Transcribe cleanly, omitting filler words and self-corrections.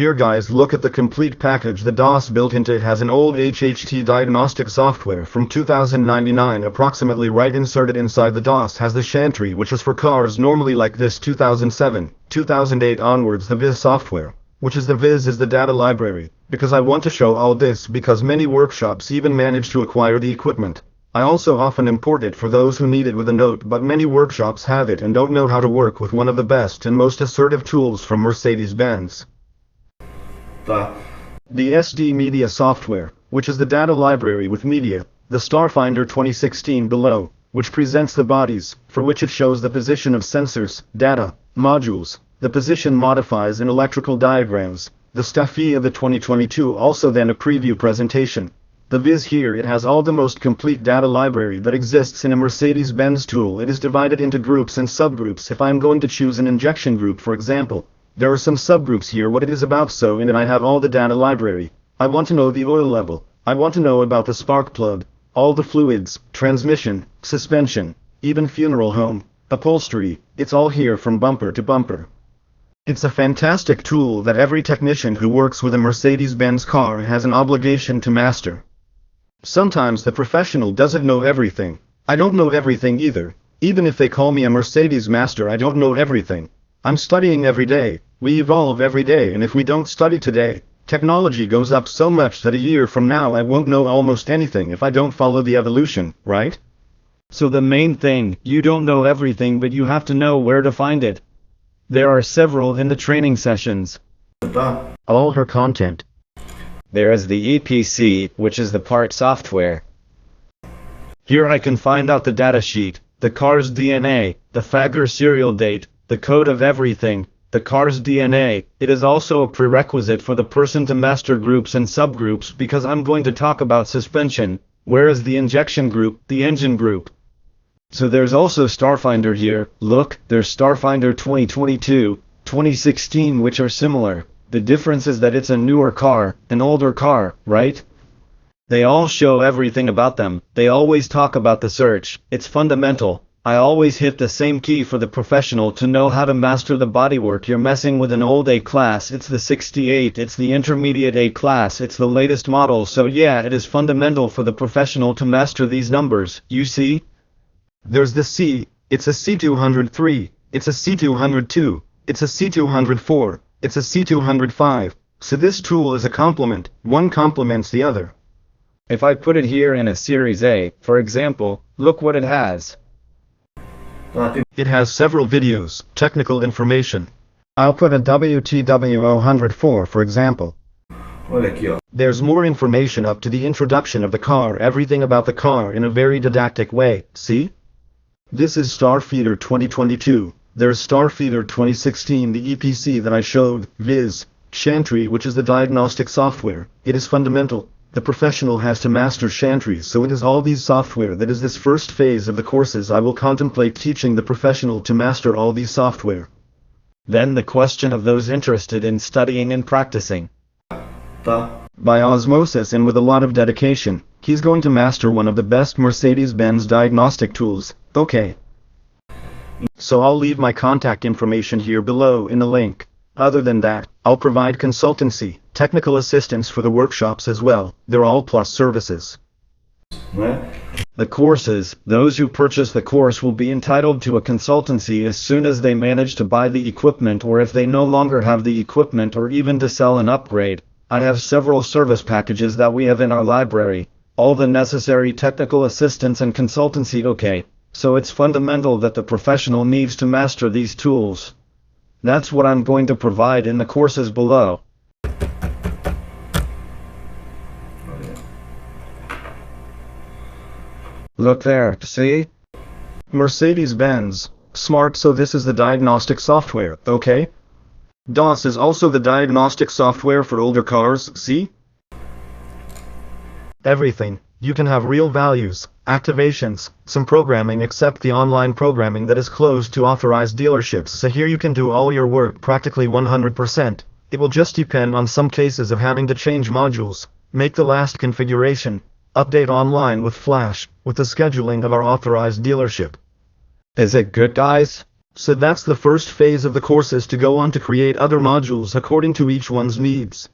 Here guys, look at the complete package the DOS built into it. Has an old HHT diagnostic software from 2099 approximately right inserted inside the DOS. Has the Xentry, which is for cars normally like this 2007, 2008 onwards. The Viz software, which is the Viz is the data library, because I want to show all this because many workshops even manage to acquire the equipment. I also often import it for those who need it with a note, but many workshops have it and don't know how to work with one of the best and most assertive tools from Mercedes-Benz. The SD Media software, which is the data library with media, the Starfinder 2016 below, which presents the bodies, for which it shows the position of sensors, data, modules, the position modifies in electrical diagrams, the STAFI of the 2022 also then a preview presentation. The Viz here, it has all the most complete data library that exists in a Mercedes-Benz tool. It is divided into groups and subgroups. If I am going to choose an injection group for example, there are some subgroups here what it is about, so in it I have all the data library. I want to know the oil level, I want to know about the spark plug, all the fluids, transmission, suspension, even funeral home, upholstery, it's all here from bumper to bumper. It's a fantastic tool that every technician who works with a Mercedes-Benz car has an obligation to master. Sometimes the professional doesn't know everything. I don't know everything either. Even if they call me a Mercedes master, I don't know everything. I'm studying every day. We evolve every day, and if we don't study today, technology goes up so much that a year from now I won't know almost anything if I don't follow the evolution, right? So the main thing, you don't know everything, but you have to know where to find it. There are several in the training sessions. All her content. There is the EPC, which is the part software. Here I can find out the data sheet, the car's DNA, the Fagger serial date, the code of everything, the car's DNA. It is also a prerequisite for the person to master groups and subgroups because I'm going to talk about suspension, whereas the injection group, the engine group. So there's also Starfinder here. Look, there's Starfinder 2022, 2016, which are similar. The difference is that it's a newer car, an older car, right? They all show everything about them. They always talk about the search. It's fundamental. I always hit the same key for the professional to know how to master the bodywork. You're messing with an old A-class, it's the 68, it's the intermediate A-class, it's the latest model, so yeah, it is fundamental for the professional to master these numbers, you see? There's the C, it's a C203, it's a C202, it's a C204, it's a C205, so this tool is a complement, one complements the other. If I put it here in a Series A, for example, look what it has. It has several videos, technical information. I'll put a WTW004 for example. There's more information up to the introduction of the car, everything about the car in a very didactic way, see? This is Starfinder 2022, there's Starfinder 2016, the EPC that I showed, Viz, Xentry, which is the diagnostic software. It is fundamental. The professional has to master Xentry, so it is all these software that is this first phase of the courses. I will contemplate teaching the professional to master all these software. Then the question of those interested in studying and practicing. By osmosis and with a lot of dedication, he's going to master one of the best Mercedes-Benz diagnostic tools, okay. So I'll leave my contact information here below in the link. Other than that, I'll provide consultancy, technical assistance for the workshops as well. They're all plus services. The courses, those who purchase the course will be entitled to a consultancy as soon as they manage to buy the equipment, or if they no longer have the equipment, or even to sell an upgrade. I have several service packages that we have in our library, all the necessary technical assistance and consultancy, okay. So it's fundamental that the professional needs to master these tools. That's what I'm going to provide in the courses below. Look there, see? Mercedes-Benz, smart, so this is the diagnostic software, okay? DOS is also the diagnostic software for older cars, see? Everything. You can have real values, activations, some programming except the online programming that is closed to authorized dealerships, so here you can do all your work practically 100%. It will just depend on some cases of having to change modules, make the last configuration, update online with Flash, with the scheduling of our authorized dealership. Is it good, guys? So that's the first phase of the course, is to go on to create other modules according to each one's needs.